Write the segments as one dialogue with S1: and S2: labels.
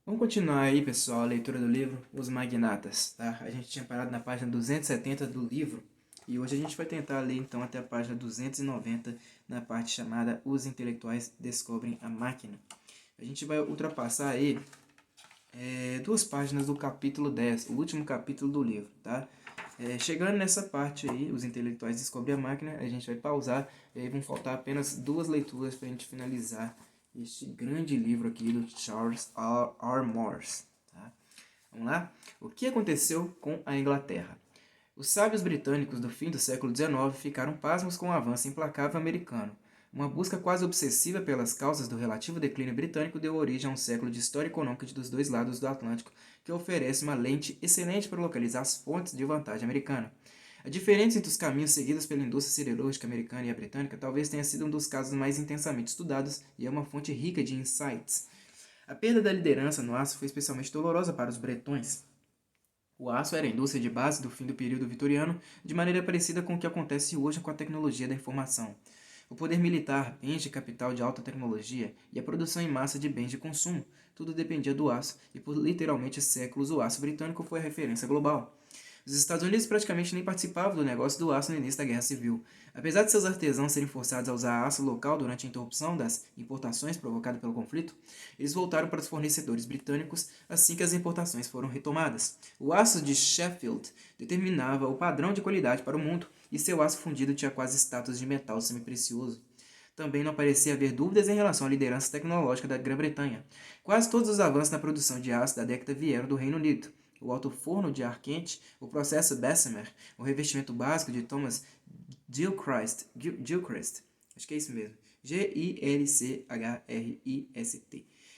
S1: Vamos continuar aí, pessoal, a leitura do livro Os Magnatas, tá? A gente tinha parado na página 270 do livro e hoje a gente vai tentar ler então até a página 290 na parte chamada Os Intelectuais Descobrem a Máquina. A gente vai ultrapassar aí duas páginas do capítulo 10, o último capítulo do livro, tá? Chegando nessa parte aí, Os Intelectuais Descobrem a Máquina, a gente vai pausar e aí vão faltar apenas duas leituras para a gente finalizar este grande livro aqui do Charles R. Morse. Tá? Vamos lá? O que aconteceu com a Inglaterra? Os sábios britânicos do fim do século XIX ficaram pasmos com o avanço implacável americano. Uma busca quase obsessiva pelas causas do relativo declínio britânico deu origem a um século de história econômica dos dois lados do Atlântico que oferece uma lente excelente para localizar as fontes de vantagem americana. A diferença entre os caminhos seguidos pela indústria siderúrgica americana e a britânica talvez tenha sido um dos casos mais intensamente estudados e é uma fonte rica de insights. A perda da liderança no aço foi especialmente dolorosa para os bretões. O aço era a indústria de base do fim do período vitoriano, de maneira parecida com o que acontece hoje com a tecnologia da informação. O poder militar, bens de capital de alta tecnologia e a produção em massa de bens de consumo, tudo dependia do aço, e por literalmente séculos o aço britânico foi a referência global. Os Estados Unidos praticamente nem participavam do negócio do aço no início da Guerra Civil. Apesar de seus artesãos serem forçados a usar aço local durante a interrupção das importações provocada pelo conflito, eles voltaram para os fornecedores britânicos assim que as importações foram retomadas. O aço de Sheffield determinava o padrão de qualidade para o mundo e seu aço fundido tinha quase status de metal semiprecioso. Também não parecia haver dúvidas em relação à liderança tecnológica da Grã-Bretanha. Quase todos os avanços na produção de aço da década vieram do Reino Unido. O alto forno de ar quente, o processo Bessemer, o revestimento básico de Thomas Gilchrist, acho que é isso mesmo, Gilchrist,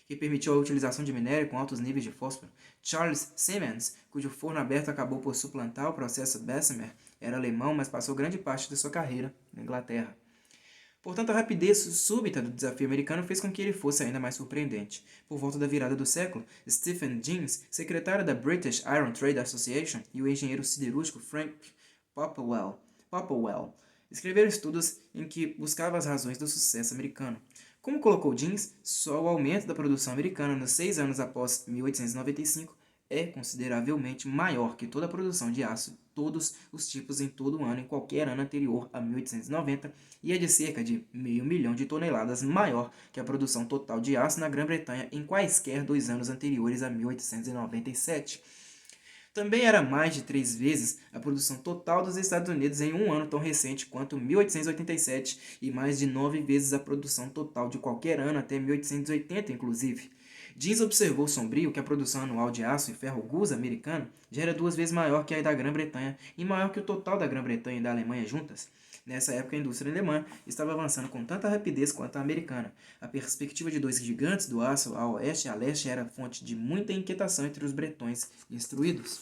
S1: que permitiu a utilização de minério com altos níveis de fósforo. Charles Siemens, cujo forno aberto acabou por suplantar o processo Bessemer, era alemão, mas passou grande parte de sua carreira na Inglaterra. Portanto, a rapidez súbita do desafio americano fez com que ele fosse ainda mais surpreendente. Por volta da virada do século, Stephen Jeans, secretário da British Iron Trade Association, e o engenheiro siderúrgico Frank Popplewell escreveram estudos em que buscavam as razões do sucesso americano. Como colocou Jeans, só o aumento da produção americana nos 6 anos após 1895 é consideravelmente maior que toda a produção de aço, todos os tipos em todo o ano em qualquer ano anterior a 1890 e é de cerca de 500 mil de toneladas maior que a produção total de aço na Grã-Bretanha em quaisquer 2 anos anteriores a 1897. Também era mais de 3 vezes a produção total dos Estados Unidos em um ano tão recente quanto 1887 e mais de 9 vezes a produção total de qualquer ano até 1880, inclusive. Jeans observou sombrio que a produção anual de aço e ferro gusa americano já era 2 vezes maior que a da Grã-Bretanha e maior que o total da Grã-Bretanha e da Alemanha juntas. Nessa época, a indústria alemã estava avançando com tanta rapidez quanto a americana. A perspectiva de dois gigantes do aço a oeste e a leste era fonte de muita inquietação entre os bretões instruídos.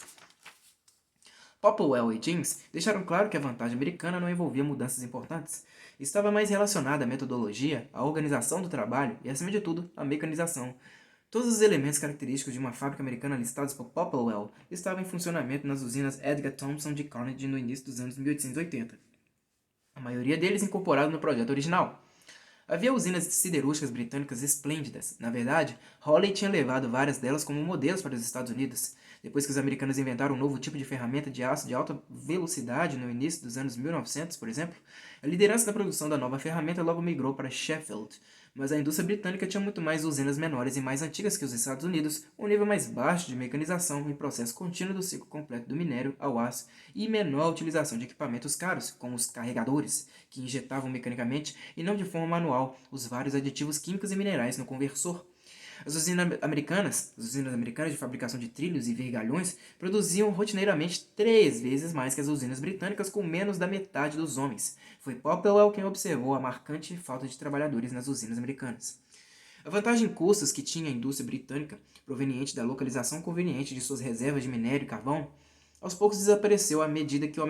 S1: Popplewell e James deixaram claro que a vantagem americana não envolvia mudanças importantes. Estava mais relacionada à metodologia, à organização do trabalho e, acima de tudo, à mecanização. Todos os elementos característicos de uma fábrica americana listados por Popplewell estavam em funcionamento nas usinas Edgar Thomson de Carnegie no início dos anos 1880. A maioria deles incorporado no projeto original. Havia usinas siderúrgicas britânicas esplêndidas. Na verdade, Hawley tinha levado várias delas como modelos para os Estados Unidos. Depois que os americanos inventaram um novo tipo de ferramenta de aço de alta velocidade no início dos anos 1900, por exemplo, a liderança da produção da nova ferramenta logo migrou para Sheffield. Mas a indústria britânica tinha muito mais usinas menores e mais antigas que os Estados Unidos, um nível mais baixo de mecanização e processo contínuo do ciclo completo do minério ao aço e menor utilização de equipamentos caros, como os carregadores, que injetavam mecanicamente e não de forma manual os vários aditivos químicos e minerais no conversor. As usinas americanas de fabricação de trilhos e vergalhões produziam rotineiramente 3 vezes mais que as usinas britânicas com menos da metade dos homens. Foi Popplewell quem observou a marcante falta de trabalhadores nas usinas americanas. A vantagem em custos que tinha a indústria britânica, proveniente da localização conveniente de suas reservas de minério e carvão, aos poucos desapareceu à medida que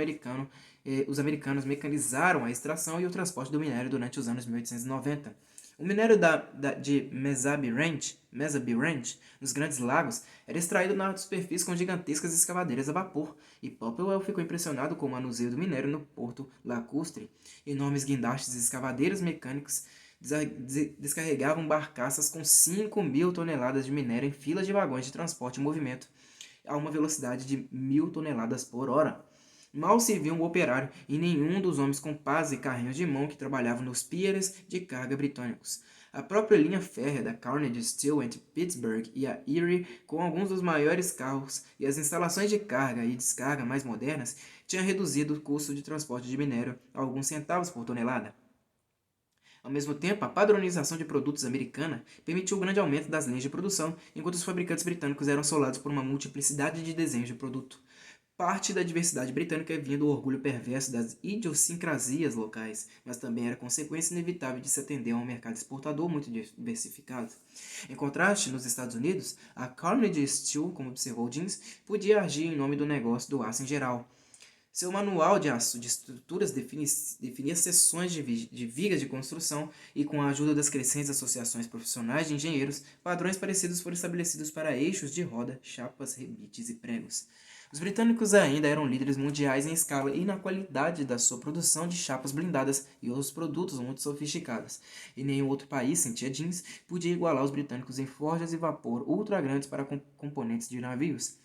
S1: os americanos mecanizaram a extração e o transporte do minério durante os anos 1890. O minério de Mesabi Range, nos Grandes Lagos, era extraído na superfície com gigantescas escavadeiras a vapor, e Popplewell ficou impressionado com o manuseio do minério no porto lacustre. Enormes guindastes e escavadeiras mecânicos descarregavam barcaças com 5.000 toneladas de minério em filas de vagões de transporte em movimento a uma velocidade de 1.000 toneladas por hora. Mal se viu um operário e nenhum dos homens com pás e carrinhos de mão que trabalhavam nos piers de carga britânicos. A própria linha férrea da Carnegie Steel entre Pittsburgh e a Erie, com alguns dos maiores carros e as instalações de carga e descarga mais modernas, tinha reduzido o custo de transporte de minério a alguns centavos por tonelada. Ao mesmo tempo, a padronização de produtos americana permitiu o grande aumento das linhas de produção, enquanto os fabricantes britânicos eram assolados por uma multiplicidade de desenhos de produto. Parte da diversidade britânica vinha do orgulho perverso das idiosincrasias locais, mas também era consequência inevitável de se atender a um mercado exportador muito diversificado. Em contraste, nos Estados Unidos, a Carnegie Steel, como observou Jeans, podia agir em nome do negócio do aço em geral. Seu manual de estruturas definia seções de vigas de construção e, com a ajuda das crescentes associações profissionais de engenheiros, padrões parecidos foram estabelecidos para eixos de roda, chapas, rebites e pregos. Os britânicos ainda eram líderes mundiais em escala e na qualidade da sua produção de chapas blindadas e outros produtos muito sofisticados, e nenhum outro país, sentia Jeans, podia igualar os britânicos em forjas e vapor ultra grandes para componentes de navios.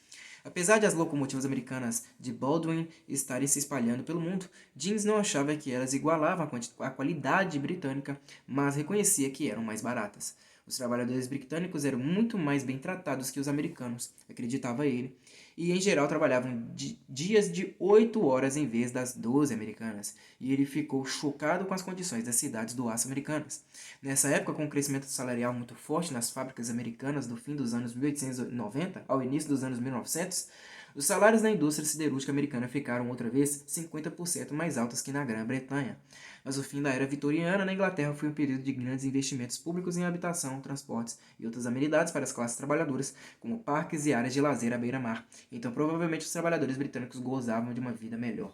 S1: Apesar de as locomotivas americanas de Baldwin estarem se espalhando pelo mundo, Jeans não achava que elas igualavam a qualidade britânica, mas reconhecia que eram mais baratas. Os trabalhadores britânicos eram muito mais bem tratados que os americanos, acreditava ele, e em geral trabalhavam dias de 8 horas em vez das 12 americanas, e ele ficou chocado com as condições das cidades do aço americanas. Nessa época, com um crescimento salarial muito forte nas fábricas americanas do fim dos anos 1890 ao início dos anos 1900, os salários na indústria siderúrgica americana ficaram outra vez 50% mais altos que na Grã-Bretanha. Mas o fim da era vitoriana na Inglaterra foi um período de grandes investimentos públicos em habitação, transportes e outras amenidades para as classes trabalhadoras, como parques e áreas de lazer à beira-mar. Então, provavelmente, os trabalhadores britânicos gozavam de uma vida melhor.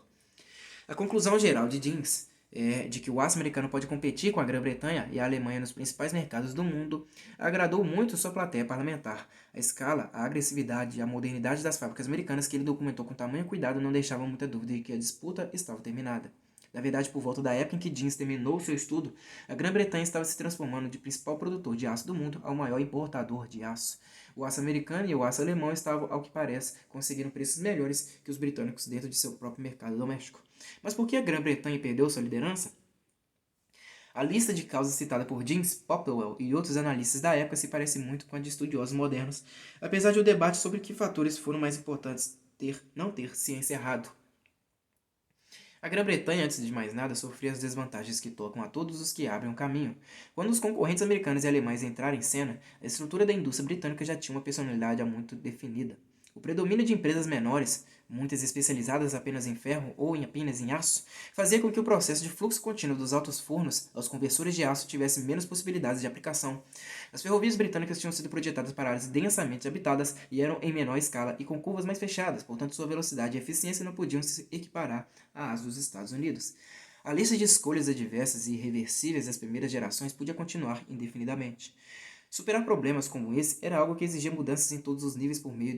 S1: A conclusão geral de Jeans é de que o aço americano pode competir com a Grã-Bretanha e a Alemanha nos principais mercados do mundo, agradou muito sua plateia parlamentar. A escala, a agressividade e a modernidade das fábricas americanas que ele documentou com tamanho cuidado não deixavam muita dúvida de que a disputa estava terminada. Na verdade, por volta da época em que Jeans terminou seu estudo, a Grã-Bretanha estava se transformando de principal produtor de aço do mundo ao maior importador de aço. O aço americano e o aço alemão estavam, ao que parece, conseguindo preços melhores que os britânicos dentro de seu próprio mercado doméstico. Mas por que a Grã-Bretanha perdeu sua liderança? A lista de causas citada por James Popplewell e outros analistas da época se parece muito com a de estudiosos modernos, apesar de o debate sobre que fatores foram mais importantes não ter se encerrado. A Grã-Bretanha, antes de mais nada, sofria as desvantagens que tocam a todos os que abrem um caminho. Quando os concorrentes americanos e alemães entraram em cena, a estrutura da indústria britânica já tinha uma personalidade há muito definida. O predomínio de empresas menores, muitas especializadas apenas em ferro ou apenas em aço, fazia com que o processo de fluxo contínuo dos altos fornos aos conversores de aço tivesse menos possibilidades de aplicação. As ferrovias britânicas tinham sido projetadas para áreas densamente habitadas e eram em menor escala e com curvas mais fechadas, portanto sua velocidade e eficiência não podiam se equiparar às dos Estados Unidos. A lista de escolhas adversas e irreversíveis das primeiras gerações podia continuar indefinidamente. Superar problemas como esse era algo que exigia mudanças em todos os níveis por meio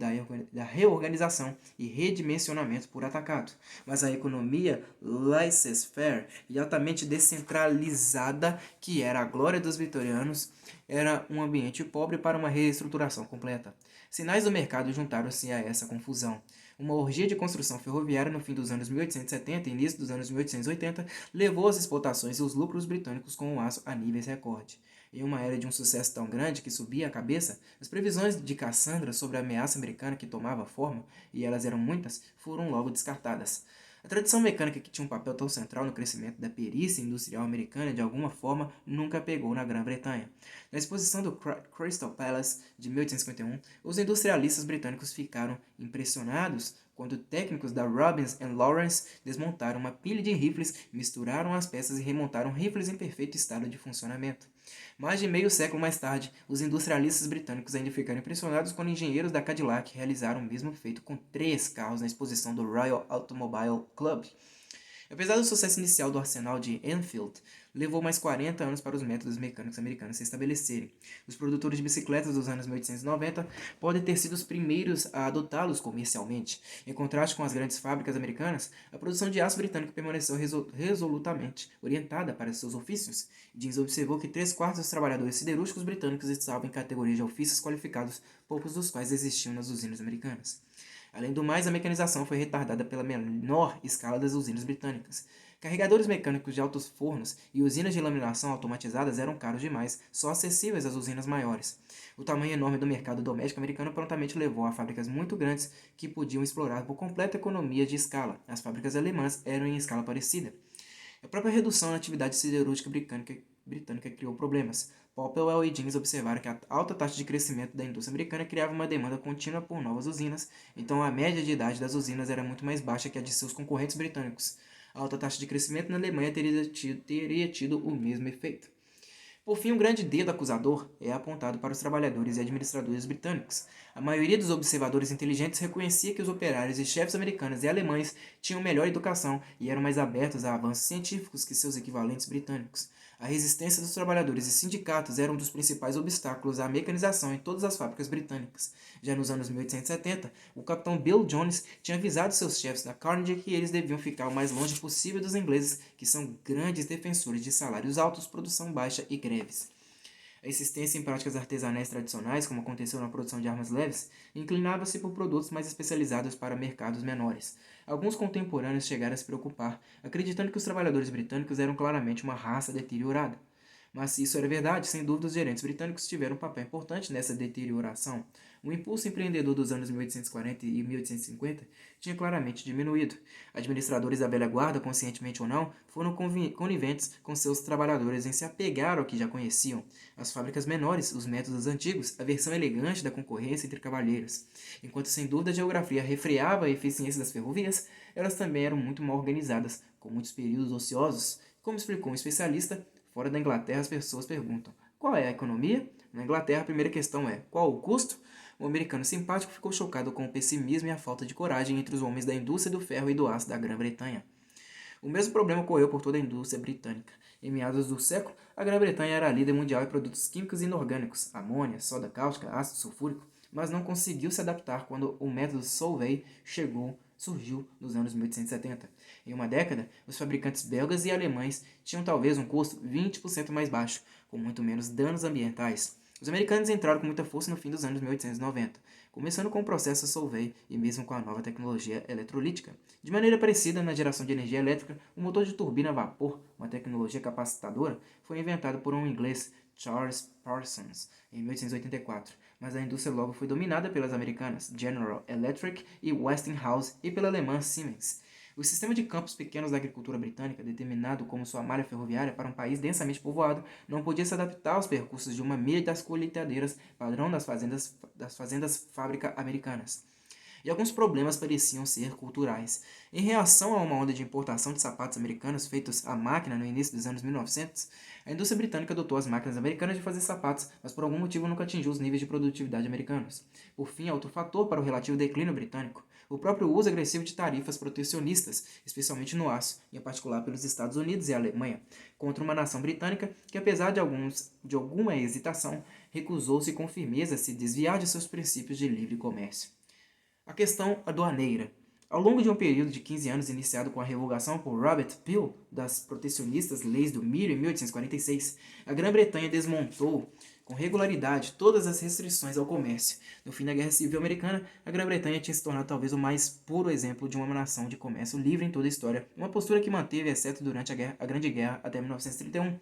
S1: da reorganização e redimensionamento por atacado. Mas a economia laissez-faire e altamente descentralizada, que era a glória dos vitorianos, era um ambiente pobre para uma reestruturação completa. Sinais do mercado juntaram-se a essa confusão. Uma orgia de construção ferroviária no fim dos anos 1870 e início dos anos 1880 levou as exportações e os lucros britânicos com o aço a níveis recorde. Em uma era de um sucesso tão grande que subia a cabeça, as previsões de Cassandra sobre a ameaça americana que tomava forma, e elas eram muitas, foram logo descartadas. A tradição mecânica que tinha um papel tão central no crescimento da perícia industrial americana de alguma forma nunca pegou na Grã-Bretanha. Na exposição do Crystal Palace de 1851, os industrialistas britânicos ficaram impressionados quando técnicos da Robbins & Lawrence desmontaram uma pilha de rifles, misturaram as peças e remontaram rifles em perfeito estado de funcionamento. Mais de meio século mais tarde, os industrialistas britânicos ainda ficaram impressionados quando engenheiros da Cadillac realizaram o mesmo feito com 3 carros na exposição do Royal Automobile Club. Apesar do sucesso inicial do arsenal de Enfield, levou mais 40 anos para os métodos mecânicos americanos se estabelecerem. Os produtores de bicicletas dos anos 1890 podem ter sido os primeiros a adotá-los comercialmente. Em contraste com as grandes fábricas americanas, a produção de aço britânico permaneceu resolutamente orientada para seus ofícios. Jeans observou que 3/4 dos trabalhadores siderúrgicos britânicos estavam em categorias de ofícios qualificados, poucos dos quais existiam nas usinas americanas. Além do mais, a mecanização foi retardada pela menor escala das usinas britânicas. Carregadores mecânicos de altos fornos e usinas de laminação automatizadas eram caros demais, só acessíveis às usinas maiores. O tamanho enorme do mercado doméstico americano prontamente levou a fábricas muito grandes que podiam explorar por completo a economia de escala. As fábricas alemãs eram em escala parecida. A própria redução na atividade siderúrgica britânica criou problemas. Popplewell e Jeans observaram que a alta taxa de crescimento da indústria americana criava uma demanda contínua por novas usinas, então a média de idade das usinas era muito mais baixa que a de seus concorrentes britânicos. A alta taxa de crescimento na Alemanha teria tido o mesmo efeito. Por fim, um grande dedo acusador é apontado para os trabalhadores e administradores britânicos. A maioria dos observadores inteligentes reconhecia que os operários e chefes americanos e alemães tinham melhor educação e eram mais abertos a avanços científicos que seus equivalentes britânicos. A resistência dos trabalhadores e sindicatos era um dos principais obstáculos à mecanização em todas as fábricas britânicas. Já nos anos 1870, o capitão Bill Jones tinha avisado seus chefes da Carnegie que eles deviam ficar o mais longe possível dos ingleses, que são grandes defensores de salários altos, produção baixa e greves. A insistência em práticas artesanais tradicionais, como aconteceu na produção de armas leves, inclinava-se por produtos mais especializados para mercados menores. Alguns contemporâneos chegaram a se preocupar, acreditando que os trabalhadores britânicos eram claramente uma raça deteriorada. Mas se isso era verdade, sem dúvida os gerentes britânicos tiveram um papel importante nessa deterioração. O impulso empreendedor dos anos 1840 e 1850 tinha claramente diminuído. Administradores da velha guarda, conscientemente ou não, foram coniventes com seus trabalhadores em se apegar ao que já conheciam. As fábricas menores, os métodos antigos, a versão elegante da concorrência entre cavalheiros. Enquanto sem dúvida a geografia refreava a eficiência das ferrovias, elas também eram muito mal organizadas, com muitos períodos ociosos. Como explicou um especialista, fora da Inglaterra as pessoas perguntam: qual é a economia? Na Inglaterra a primeira questão é: qual o custo? O americano simpático ficou chocado com o pessimismo e a falta de coragem entre os homens da indústria do ferro e do aço da Grã-Bretanha. O mesmo problema ocorreu por toda a indústria britânica. Em meados do século, a Grã-Bretanha era a líder mundial em produtos químicos inorgânicos, amônia, soda cáustica, ácido sulfúrico, mas não conseguiu se adaptar quando o método Solvay surgiu nos anos 1870. Em uma década, os fabricantes belgas e alemães tinham talvez um custo 20% mais baixo, com muito menos danos ambientais. Os americanos entraram com muita força no fim dos anos 1890, começando com o processo Solvay e mesmo com a nova tecnologia eletrolítica. De maneira parecida, na geração de energia elétrica, o motor de turbina a vapor, uma tecnologia capacitadora, foi inventado por um inglês, Charles Parsons, em 1884, mas a indústria logo foi dominada pelas americanas General Electric e Westinghouse e pela alemã Siemens. O sistema de campos pequenos da agricultura britânica, determinado como sua malha ferroviária para um país densamente povoado, não podia se adaptar aos percursos de uma milha das colheitadeiras padrão das fazendas fábrica americanas. E alguns problemas pareciam ser culturais. Em reação a uma onda de importação de sapatos americanos feitos à máquina no início dos anos 1900, a indústria britânica adotou as máquinas americanas de fazer sapatos, mas por algum motivo nunca atingiu os níveis de produtividade americanos. Por fim, outro fator para o relativo declínio britânico: o próprio uso agressivo de tarifas protecionistas, especialmente no aço, em particular pelos Estados Unidos e a Alemanha, contra uma nação britânica que, apesar de alguma hesitação, recusou-se com firmeza a se desviar de seus princípios de livre comércio. A questão aduaneira. Ao longo de um período de 15 anos iniciado com a revogação por Robert Peel das protecionistas leis do milho em 1846, a Grã-Bretanha desmontou com regularidade todas as restrições ao comércio. No fim da Guerra Civil Americana, a Grã-Bretanha tinha se tornado talvez o mais puro exemplo de uma nação de comércio livre em toda a história, uma postura que manteve, exceto durante a Grande Guerra até 1931.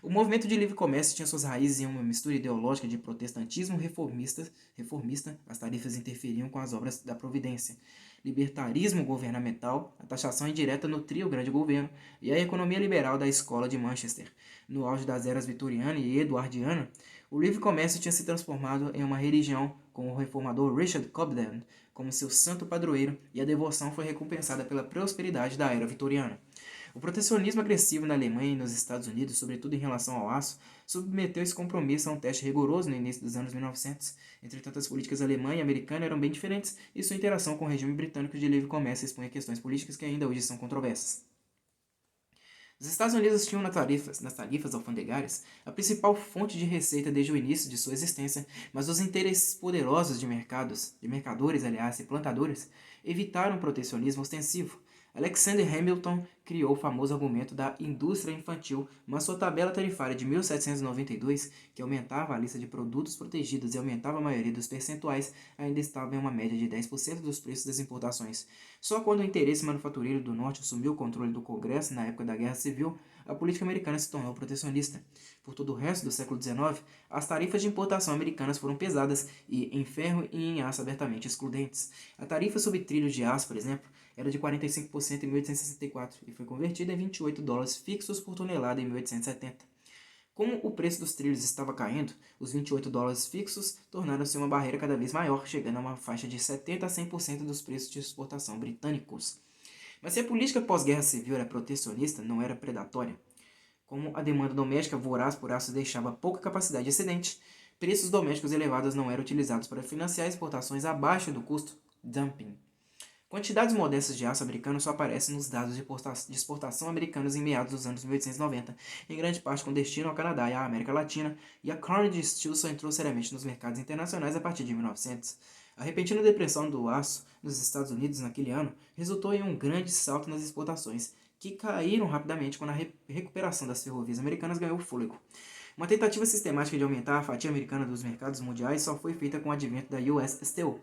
S1: O movimento de livre comércio tinha suas raízes em uma mistura ideológica de protestantismo reformista, as tarifas interferiam com as obras da Providência, libertarismo governamental, a taxação indireta nutria o grande governo, e a economia liberal da Escola de Manchester. No auge das eras vitoriana e eduardiana, o livre comércio tinha se transformado em uma religião, com o reformador Richard Cobden como seu santo padroeiro, e a devoção foi recompensada pela prosperidade da era vitoriana. O protecionismo agressivo na Alemanha e nos Estados Unidos, sobretudo em relação ao aço, submeteu esse compromisso a um teste rigoroso no início dos anos 1900. Entretanto, as políticas alemã e americana eram bem diferentes e sua interação com o regime britânico de livre comércio expunha questões políticas que ainda hoje são controversas. Os Estados Unidos tinham nas tarifas alfandegárias a principal fonte de receita desde o início de sua existência, mas os interesses poderosos de mercadores, aliás, e plantadores, evitaram o protecionismo ostensivo. Alexander Hamilton criou o famoso argumento da indústria infantil, mas sua tabela tarifária de 1792, que aumentava a lista de produtos protegidos e aumentava a maioria dos percentuais, ainda estava em uma média de 10% dos preços das importações. Só quando o interesse manufatureiro do Norte assumiu o controle do Congresso na época da Guerra Civil, a política americana se tornou protecionista. Por todo o resto do século XIX, as tarifas de importação americanas foram pesadas e, em ferro e em aço, abertamente excludentes. A tarifa sobre trilhos de aço, por exemplo, era de 45% em 1864 e foi convertida em $28 fixos por tonelada em 1870. Como o preço dos trilhos estava caindo, os $28 fixos tornaram-se uma barreira cada vez maior, chegando a uma faixa de 70% a 100% dos preços de exportação britânicos. Mas se a política pós-guerra civil era protecionista, não era predatória. Como a demanda doméstica voraz por aço deixava pouca capacidade excedente, preços domésticos elevados não eram utilizados para financiar exportações abaixo do custo, dumping. Quantidades modestas de aço americano só aparecem nos dados de exportação americanos em meados dos anos 1890, em grande parte com destino ao Canadá e à América Latina, e a Carnegie Steel só entrou seriamente nos mercados internacionais a partir de 1900. A repentina depressão do aço nos Estados Unidos naquele ano resultou em um grande salto nas exportações, que caíram rapidamente quando a recuperação das ferrovias americanas ganhou fôlego. Uma tentativa sistemática de aumentar a fatia americana dos mercados mundiais só foi feita com o advento da US Steel.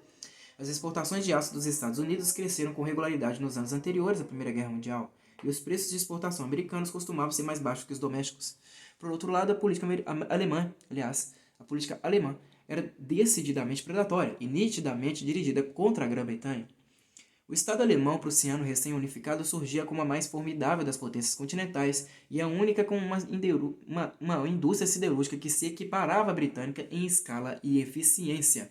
S1: As exportações de aço dos Estados Unidos cresceram com regularidade nos anos anteriores à Primeira Guerra Mundial, e os preços de exportação americanos costumavam ser mais baixos que os domésticos. Por outro lado, a política alemã era decididamente predatória e nitidamente dirigida contra a Grã-Bretanha. O Estado alemão prussiano recém-unificado surgia como a mais formidável das potências continentais e a única com uma indústria siderúrgica que se equiparava à britânica em escala e eficiência.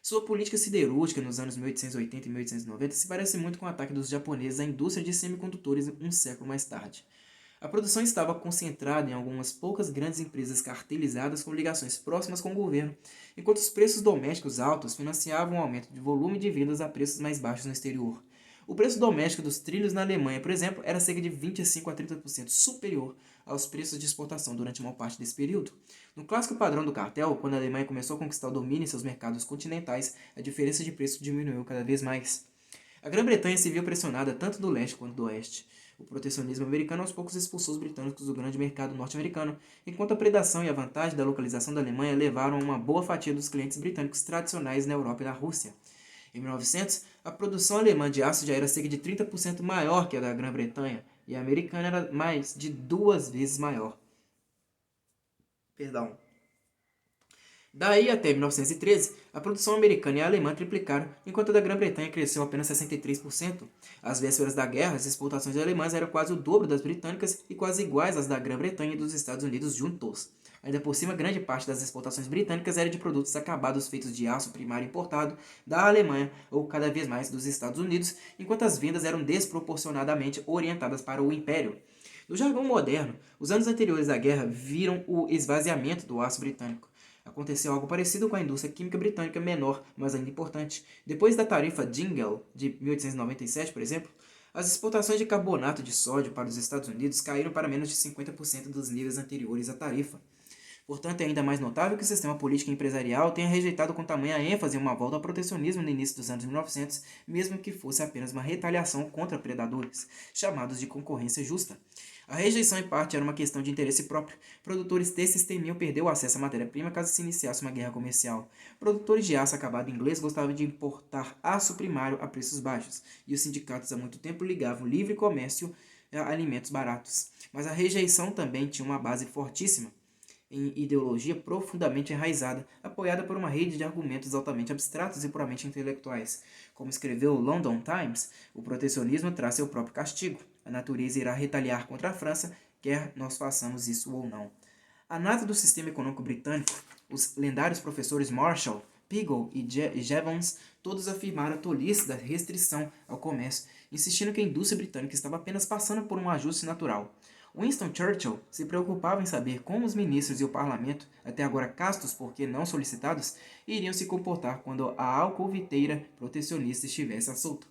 S1: Sua política siderúrgica nos anos 1880 e 1890 se parece muito com o ataque dos japoneses à indústria de semicondutores um século mais tarde. A produção estava concentrada em algumas poucas grandes empresas cartelizadas com ligações próximas com o governo, enquanto os preços domésticos altos financiavam o aumento de volume de vendas a preços mais baixos no exterior. O preço doméstico dos trilhos na Alemanha, por exemplo, era cerca de 25 a 30% superior aos preços de exportação durante uma parte desse período. No clássico padrão do cartel, quando a Alemanha começou a conquistar o domínio em seus mercados continentais, a diferença de preço diminuiu cada vez mais. A Grã-Bretanha se viu pressionada tanto do leste quanto do oeste. O protecionismo americano aos poucos expulsou os britânicos do grande mercado norte-americano, enquanto a predação e a vantagem da localização da Alemanha levaram a uma boa fatia dos clientes britânicos tradicionais na Europa e na Rússia. Em 1900, a produção alemã de aço já era cerca de 30% maior que a da Grã-Bretanha, e a americana era mais de 2 vezes maior. Daí até 1913, a produção americana e a alemã triplicaram, enquanto a da Grã-Bretanha cresceu apenas 63%. Às vésperas da guerra, as exportações alemãs eram quase o dobro das britânicas e quase iguais às da Grã-Bretanha e dos Estados Unidos juntos. Ainda por cima, grande parte das exportações britânicas era de produtos acabados feitos de aço primário importado da Alemanha ou cada vez mais dos Estados Unidos, enquanto as vendas eram desproporcionadamente orientadas para o Império. No jargão moderno, os anos anteriores à guerra viram o esvaziamento do aço britânico. Aconteceu algo parecido com a indústria química britânica menor, mas ainda importante. Depois da tarifa Jingle, de 1897, por exemplo, as exportações de carbonato de sódio para os Estados Unidos caíram para menos de 50% dos níveis anteriores à tarifa. Portanto, é ainda mais notável que o sistema político e empresarial tenha rejeitado com tamanha ênfase uma volta ao protecionismo no início dos anos 1900, mesmo que fosse apenas uma retaliação contra predadores, chamados de concorrência justa. A rejeição, em parte, era uma questão de interesse próprio. Produtores têxteis temiam perder o acesso à matéria-prima caso se iniciasse uma guerra comercial. Produtores de aço acabado inglês gostavam de importar aço primário a preços baixos, e os sindicatos há muito tempo ligavam livre comércio a alimentos baratos. Mas a rejeição também tinha uma base fortíssima em ideologia profundamente enraizada, apoiada por uma rede de argumentos altamente abstratos e puramente intelectuais. Como escreveu o London Times, o protecionismo traz seu próprio castigo. A natureza irá retaliar contra a França, quer nós façamos isso ou não. A nata do sistema econômico britânico, os lendários professores Marshall, Pigou e Jevons, todos afirmaram a tolice da restrição ao comércio, insistindo que a indústria britânica estava apenas passando por um ajuste natural. Winston Churchill se preocupava em saber como os ministros e o parlamento, até agora castos porque não solicitados, iriam se comportar quando a alcoviteira protecionista estivesse à solta.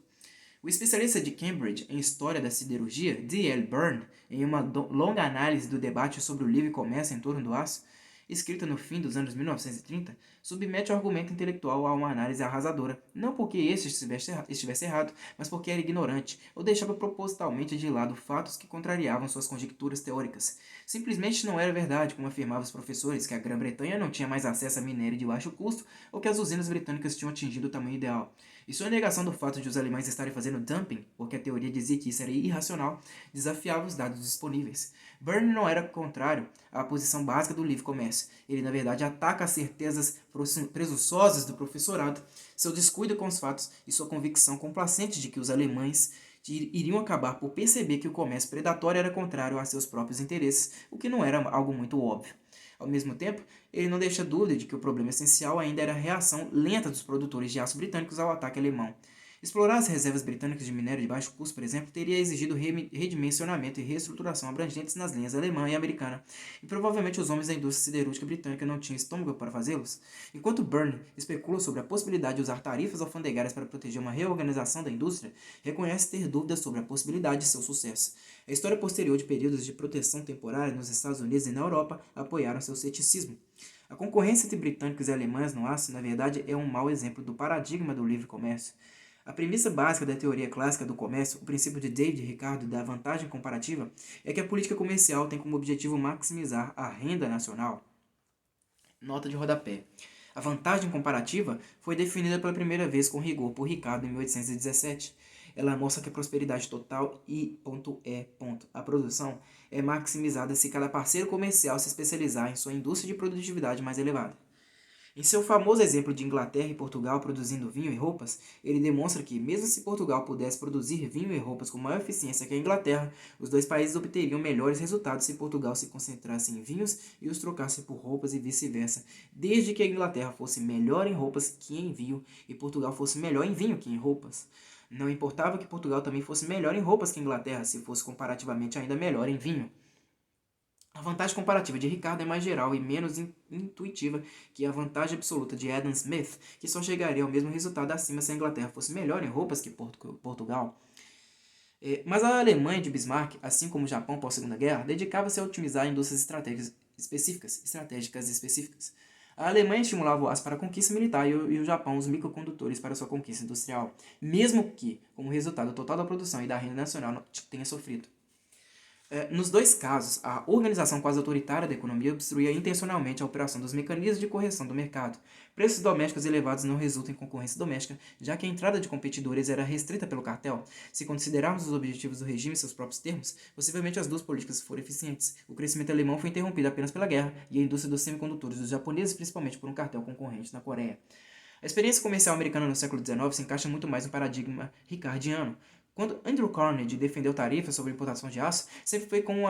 S1: O especialista de Cambridge em História da Siderurgia, D. L. Byrne, em uma longa análise do debate sobre o livre comércio em torno do aço, escrita no fim dos anos 1930, submete o argumento intelectual a uma análise arrasadora, não porque este estivesse errado, mas porque era ignorante, ou deixava propositalmente de lado fatos que contrariavam suas conjecturas teóricas. Simplesmente não era verdade, como afirmavam os professores, que a Grã-Bretanha não tinha mais acesso a minério de baixo custo ou que as usinas britânicas tinham atingido o tamanho ideal. E sua negação do fato de os alemães estarem fazendo dumping, porque a teoria dizia que isso era irracional, desafiava os dados disponíveis. Byrne não era contrário à posição básica do livre comércio. Ele, na verdade, ataca as certezas presunçosas do professorado, seu descuido com os fatos e sua convicção complacente de que os alemães iriam acabar por perceber que o comércio predatório era contrário a seus próprios interesses, o que não era algo muito óbvio. Ao mesmo tempo, ele não deixa dúvida de que o problema essencial ainda era a reação lenta dos produtores de aço britânicos ao ataque alemão. Explorar as reservas britânicas de minério de baixo custo, por exemplo, teria exigido redimensionamento e reestruturação abrangentes nas linhas alemã e americana, e provavelmente os homens da indústria siderúrgica britânica não tinham estômago para fazê-los. Enquanto Byrne especula sobre a possibilidade de usar tarifas alfandegárias para proteger uma reorganização da indústria, reconhece ter dúvidas sobre a possibilidade de seu sucesso. A história posterior de períodos de proteção temporária nos Estados Unidos e na Europa apoiaram seu ceticismo. A concorrência entre britânicos e alemães no aço, na verdade, é um mau exemplo do paradigma do livre comércio. A premissa básica da teoria clássica do comércio, o princípio de David Ricardo da vantagem comparativa, é que a política comercial tem como objetivo maximizar a renda nacional. Nota de rodapé. A vantagem comparativa foi definida pela primeira vez com rigor por Ricardo em 1817. Ela mostra que a prosperidade total e a produção é maximizada se cada parceiro comercial se especializar em sua indústria de produtividade mais elevada. Em seu famoso exemplo de Inglaterra e Portugal produzindo vinho e roupas, ele demonstra que, mesmo se Portugal pudesse produzir vinho e roupas com maior eficiência que a Inglaterra, os dois países obteriam melhores resultados se Portugal se concentrasse em vinhos e os trocasse por roupas e vice-versa, desde que a Inglaterra fosse melhor em roupas que em vinho e Portugal fosse melhor em vinho que em roupas. Não importava que Portugal também fosse melhor em roupas que a Inglaterra, se fosse comparativamente ainda melhor em vinho. A vantagem comparativa de Ricardo é mais geral e menos intuitiva que a vantagem absoluta de Adam Smith, que só chegaria ao mesmo resultado acima se a Inglaterra fosse melhor em roupas que Portugal. Mas a Alemanha de Bismarck, assim como o Japão pós-Segunda Guerra, dedicava-se a otimizar indústrias estratégicas específicas. A Alemanha estimulava o aço para a conquista militar e o Japão os microcondutores para sua conquista industrial, mesmo que, como resultado total da produção e da renda nacional, tenha sofrido. Nos dois casos, a organização quase autoritária da economia obstruía intencionalmente a operação dos mecanismos de correção do mercado. Preços domésticos elevados não resultam em concorrência doméstica, já que a entrada de competidores era restrita pelo cartel. Se considerarmos os objetivos do regime em seus próprios termos, possivelmente as duas políticas foram eficientes. O crescimento alemão foi interrompido apenas pela guerra e a indústria dos semicondutores dos japoneses, principalmente por um cartel concorrente na Coreia. A experiência comercial americana no século XIX se encaixa muito mais no paradigma ricardiano. Quando Andrew Carnegie defendeu tarifas sobre importação de aço, sempre foi como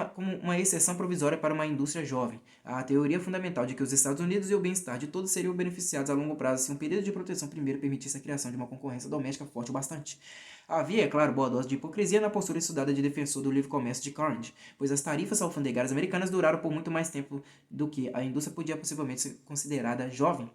S1: uma exceção provisória para uma indústria jovem. A teoria fundamental de que os Estados Unidos e o bem-estar de todos seriam beneficiados a longo prazo se um período de proteção primeiro permitisse a criação de uma concorrência doméstica forte o bastante. Havia, é claro, boa dose de hipocrisia na postura estudada de defensor do livre comércio de Carnegie, pois as tarifas alfandegárias americanas duraram por muito mais tempo do que a indústria podia possivelmente ser considerada jovem.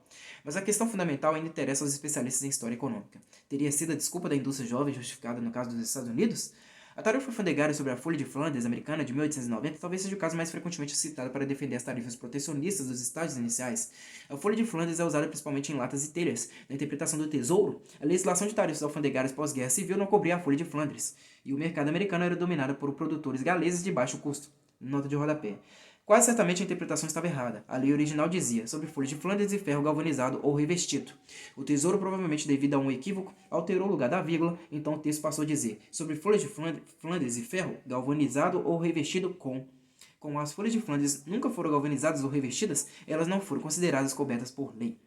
S1: Mas a questão fundamental ainda interessa aos especialistas em história econômica. Teria sido a desculpa da indústria jovem justificada no caso dos Estados Unidos? A tarifa alfandegária sobre a folha de Flandres americana de 1890 talvez seja o caso mais frequentemente citado para defender as tarifas protecionistas dos estágios iniciais. A folha de Flandres é usada principalmente em latas e telhas. Na interpretação do Tesouro, a legislação de tarifas alfandegárias pós-guerra civil não cobria a folha de Flandres, e o mercado americano era dominado por produtores galeses de baixo custo. Nota de rodapé. Quase certamente a interpretação estava errada. A lei original dizia, sobre folhas de Flandres e ferro galvanizado ou revestido. O Tesouro, provavelmente devido a um equívoco, alterou o lugar da vírgula, então o texto passou a dizer, sobre folhas de Flandres e ferro galvanizado ou revestido com. Como as folhas de Flandres nunca foram galvanizadas ou revestidas, elas não foram consideradas cobertas por lei.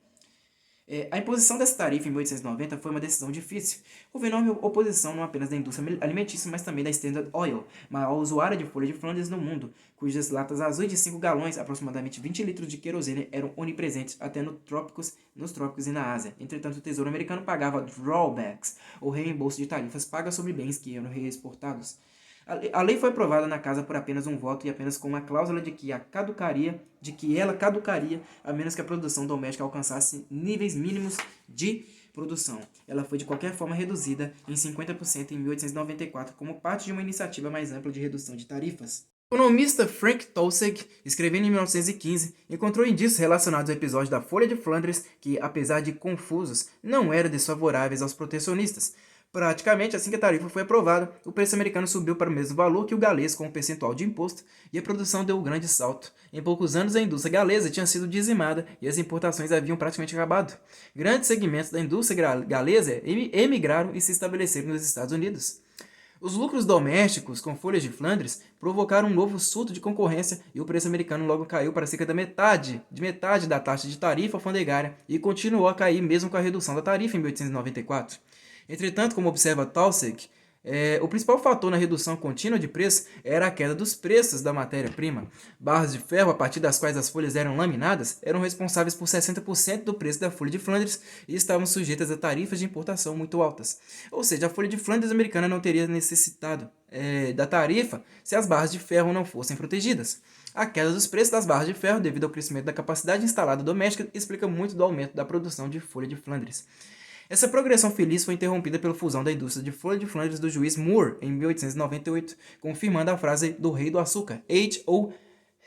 S1: A imposição dessa tarifa em 1890 foi uma decisão difícil. Houve enorme oposição não apenas da indústria alimentícia, mas também da Standard Oil, maior usuária de folha de Flandres no mundo, cujas latas azuis de 5 galões, aproximadamente 20 litros de querosene, eram onipresentes até nos trópicos e na Ásia. Entretanto, o Tesouro americano pagava drawbacks, ou reembolso de tarifas pagas sobre bens que eram reexportados. A lei foi aprovada na casa por apenas um voto e apenas com uma cláusula de que ela caducaria a menos que a produção doméstica alcançasse níveis mínimos de produção. Ela foi de qualquer forma reduzida em 50% em 1894 como parte de uma iniciativa mais ampla de redução de tarifas. O economista Frank Taussig, escrevendo em 1915, encontrou indícios relacionados ao episódio da Folha de Flandres que, apesar de confusos, não eram desfavoráveis aos protecionistas. Praticamente assim que a tarifa foi aprovada, o preço americano subiu para o mesmo valor que o galês com o percentual de imposto e a produção deu um grande salto. Em poucos anos, a indústria galesa tinha sido dizimada e as importações haviam praticamente acabado. Grandes segmentos da indústria galesa emigraram e se estabeleceram nos Estados Unidos. Os lucros domésticos com folhas de Flandres provocaram um novo surto de concorrência e o preço americano logo caiu para cerca da metade da taxa de tarifa alfandegária e continuou a cair mesmo com a redução da tarifa em 1894. Entretanto, como observa Taussig, o principal fator na redução contínua de preço era a queda dos preços da matéria-prima. Barras de ferro, a partir das quais as folhas eram laminadas, eram responsáveis por 60% do preço da folha de Flandres e estavam sujeitas a tarifas de importação muito altas. Ou seja, a folha de Flandres americana não teria necessitado da tarifa se as barras de ferro não fossem protegidas. A queda dos preços das barras de ferro, devido ao crescimento da capacidade instalada doméstica, explica muito do aumento da produção de folha de Flandres. Essa progressão feliz foi interrompida pela fusão da indústria de folha de Flandres do juiz Moore em 1898, confirmando a frase do rei do açúcar, H.O.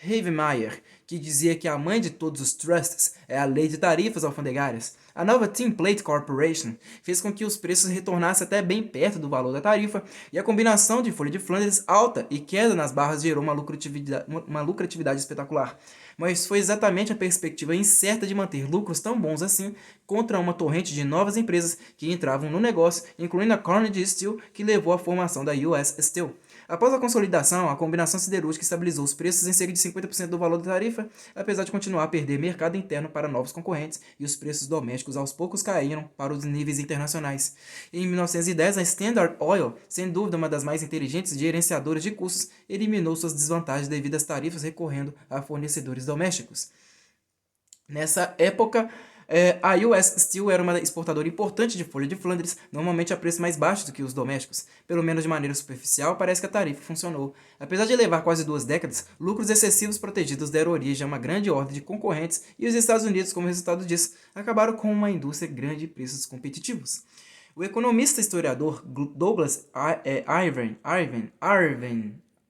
S1: Havemeyer, que dizia que a mãe de todos os trusts é a lei de tarifas alfandegárias. A nova Tin Plate Corporation fez com que os preços retornassem até bem perto do valor da tarifa, e a combinação de folha de Flandres alta e queda nas barras gerou uma lucratividade espetacular. Mas foi exatamente a perspectiva incerta de manter lucros tão bons assim contra uma torrente de novas empresas que entravam no negócio, incluindo a Carnegie Steel, que levou à formação da US Steel. Após a consolidação, a combinação siderúrgica estabilizou os preços em cerca de 50% do valor da tarifa, apesar de continuar a perder mercado interno para novos concorrentes, e os preços domésticos aos poucos caíram para os níveis internacionais. Em 1910, a Standard Oil, sem dúvida uma das mais inteligentes gerenciadoras de custos, eliminou suas desvantagens devido às tarifas recorrendo a fornecedores domésticos. Nessa época, a US Steel era uma exportadora importante de folha de Flandres, normalmente a preços mais baixos do que os domésticos. Pelo menos de maneira superficial, parece que a tarifa funcionou. Apesar de levar quase 2 décadas, lucros excessivos protegidos deram origem a uma grande ordem de concorrentes e os Estados Unidos, como resultado disso, acabaram com uma indústria grande e preços competitivos. O economista historiador Douglas Irvin,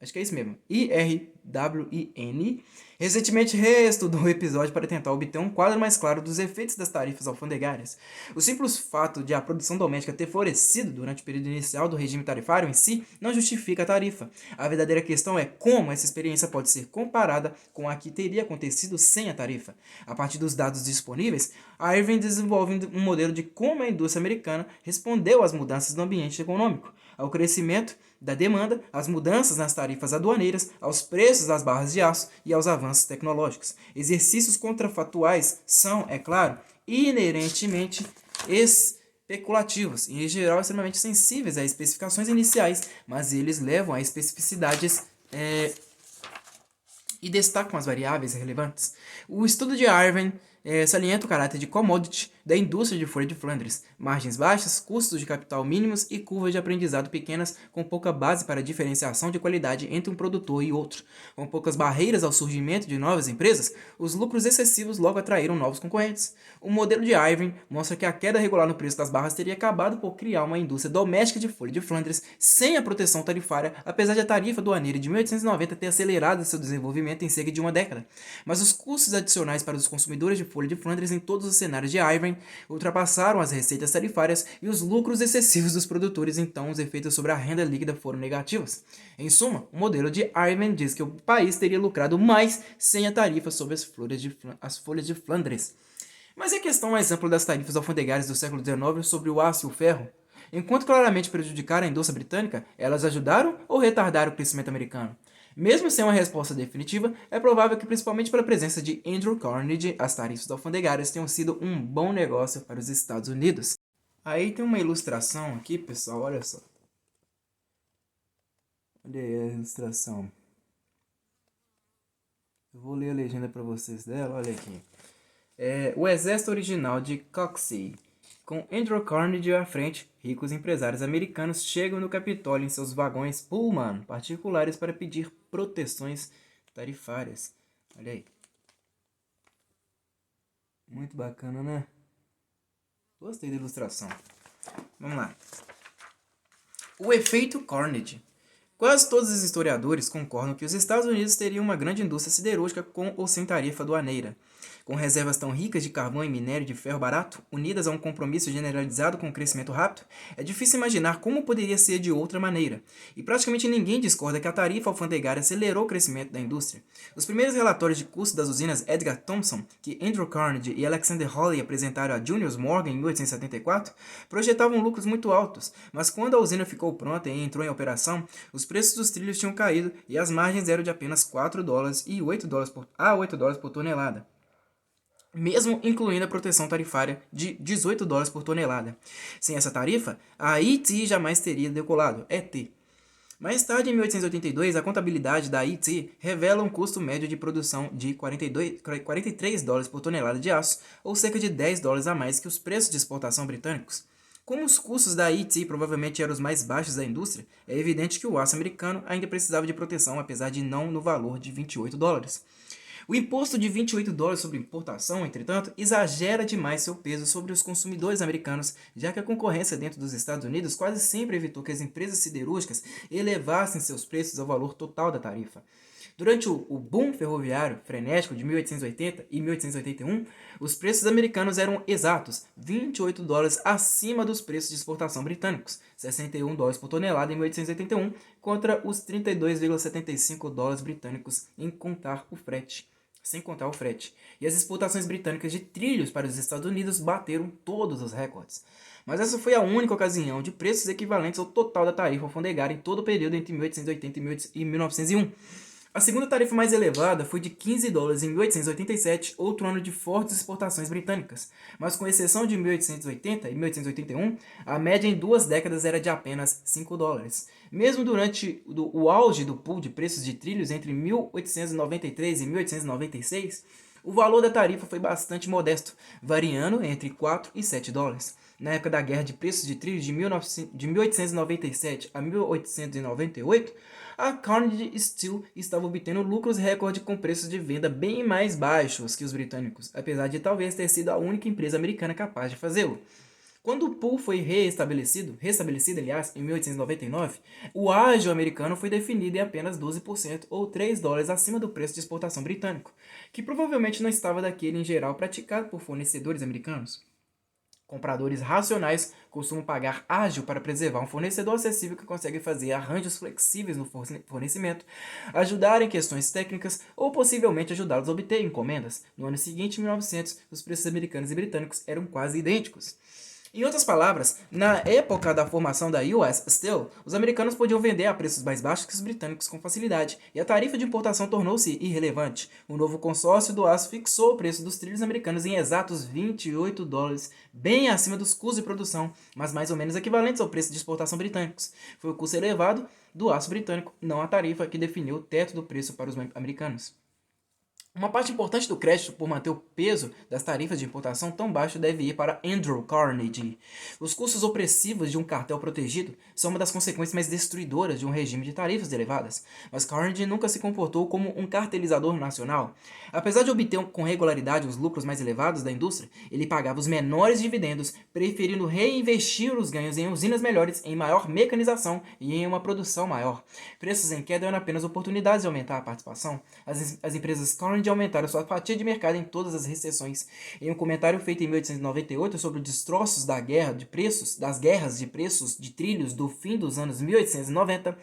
S1: acho que é isso mesmo, IRWIN, recentemente reestudou o episódio para tentar obter um quadro mais claro dos efeitos das tarifas alfandegárias. O simples fato de a produção doméstica ter florescido durante o período inicial do regime tarifário em si não justifica a tarifa. A verdadeira questão é como essa experiência pode ser comparada com a que teria acontecido sem a tarifa. A partir dos dados disponíveis, a Irving desenvolve um modelo de como a indústria americana respondeu às mudanças no ambiente econômico, ao crescimento da demanda, às mudanças nas tarifas aduaneiras, aos preços das barras de aço e aos avanços tecnológicos. Exercícios contrafatuais são, é claro, inerentemente especulativos e, em geral, extremamente sensíveis a especificações iniciais, mas eles levam a especificidades e destacam as variáveis relevantes. O estudo de Irving salienta o caráter de commodity da indústria de folha de Flandres, margens baixas, custos de capital mínimos e curvas de aprendizado pequenas com pouca base para diferenciação de qualidade entre um produtor e outro. Com poucas barreiras ao surgimento de novas empresas, os lucros excessivos logo atraíram novos concorrentes. O modelo de Irving mostra que a queda regular no preço das barras teria acabado por criar uma indústria doméstica de folha de Flandres sem a proteção tarifária, apesar de a tarifa aduaneira de 1890 ter acelerado seu desenvolvimento em cerca de uma década. Mas os custos adicionais para os consumidores de folha de Flandres em todos os cenários de Irving ultrapassaram as receitas tarifárias e os lucros excessivos dos produtores, então os efeitos sobre a renda líquida foram negativos. Em suma, o modelo de Irving diz que o país teria lucrado mais sem a tarifa sobre as folhas de Flandres. Mas e a questão mais ampla das tarifas alfandegárias do século XIX sobre o aço e o ferro? Enquanto claramente prejudicaram a indústria britânica, elas ajudaram ou retardaram o crescimento americano? Mesmo sem uma resposta definitiva, é provável que, principalmente pela presença de Andrew Carnegie, as tarifas alfandegárias tenham sido um bom negócio para os Estados Unidos. Aí tem uma ilustração aqui, pessoal, olha só. Olha aí a ilustração. Eu vou ler a legenda para vocês dela, olha aqui. O exército original de Coxey. Com Andrew Carnegie à frente, ricos empresários americanos chegam no Capitólio em seus vagões Pullman particulares para pedir proteções tarifárias. Olha aí. Muito bacana, né? Gostei da ilustração. Vamos lá. O efeito Carnegie. Quase todos os historiadores concordam que os Estados Unidos teriam uma grande indústria siderúrgica com ou sem tarifa aduaneira. Com reservas tão ricas de carvão e minério de ferro barato, unidas a um compromisso generalizado com o crescimento rápido, é difícil imaginar como poderia ser de outra maneira. E praticamente ninguém discorda que a tarifa alfandegária acelerou o crescimento da indústria. Os primeiros relatórios de custo das usinas Edgar Thomson, que Andrew Carnegie e Alexander Hawley apresentaram a Julius Morgan em 1874, projetavam lucros muito altos, mas quando a usina ficou pronta e entrou em operação, os preços dos trilhos tinham caído e as margens eram de apenas $4 e $8 por tonelada, mesmo incluindo a proteção tarifária de $18 por tonelada. Sem essa tarifa, a ET jamais teria decolado. ET. Mais tarde, em 1882, a contabilidade da ET revela um custo médio de produção de $43 por tonelada de aço, ou cerca de $10 a mais que os preços de exportação britânicos. Como os custos da ET provavelmente eram os mais baixos da indústria, é evidente que o aço americano ainda precisava de proteção, apesar de não no valor de $28. O imposto de $28 sobre importação, entretanto, exagera demais seu peso sobre os consumidores americanos, já que a concorrência dentro dos Estados Unidos quase sempre evitou que as empresas siderúrgicas elevassem seus preços ao valor total da tarifa. Durante o boom ferroviário frenético de 1880 e 1881, os preços americanos eram exatos $28 acima dos preços de exportação britânicos, $61 por tonelada em 1881, contra os $32,75 britânicos sem contar o frete. E as exportações britânicas de trilhos para os Estados Unidos bateram todos os recordes. Mas essa foi a única ocasião de preços equivalentes ao total da tarifa alfandegária em todo o período entre 1880 e 1901. A segunda tarifa mais elevada foi de $15 em 1887, outro ano de fortes exportações britânicas, mas com exceção de 1880 e 1881, a média em 2 décadas era de apenas $5. Mesmo durante o auge do pool de preços de trilhos entre 1893 e 1896, o valor da tarifa foi bastante modesto, variando entre $4 e $7. Na época da Guerra de Preços de Trilhos de 1897 a 1898, a Carnegie Steel estava obtendo lucros recorde com preços de venda bem mais baixos que os britânicos, apesar de talvez ter sido a única empresa americana capaz de fazê-lo. Quando o pool foi restabelecido, em 1899, o ágio americano foi definido em apenas 12% ou $3 acima do preço de exportação britânico, que provavelmente não estava daquele em geral praticado por fornecedores americanos. Compradores racionais costumam pagar ágil para preservar um fornecedor acessível que consegue fazer arranjos flexíveis no fornecimento, ajudar em questões técnicas ou possivelmente ajudá-los a obter encomendas. No ano seguinte, em 1900, os preços americanos e britânicos eram quase idênticos. Em outras palavras, na época da formação da US Steel, os americanos podiam vender a preços mais baixos que os britânicos com facilidade, e a tarifa de importação tornou-se irrelevante. O novo consórcio do aço fixou o preço dos trilhos americanos em exatos $28, bem acima dos custos de produção, mas mais ou menos equivalentes ao preço de exportação britânicos. Foi o custo elevado do aço britânico, não a tarifa, que definiu o teto do preço para os americanos. Uma parte importante do crédito por manter o peso das tarifas de importação tão baixo deve ir para Andrew Carnegie. Os custos opressivos de um cartel protegido são uma das consequências mais destruidoras de um regime de tarifas elevadas, mas Carnegie nunca se comportou como um cartelizador nacional. Apesar de obter com regularidade os lucros mais elevados da indústria, ele pagava os menores dividendos, preferindo reinvestir os ganhos em usinas melhores, em maior mecanização e em uma produção maior. Preços em queda eram apenas oportunidades de aumentar a participação. As empresas Carnegie aumentaram sua fatia de mercado em todas as recessões. Em um comentário feito em 1898 sobre os destroços das guerras de preços de trilhos do fim dos anos 1890,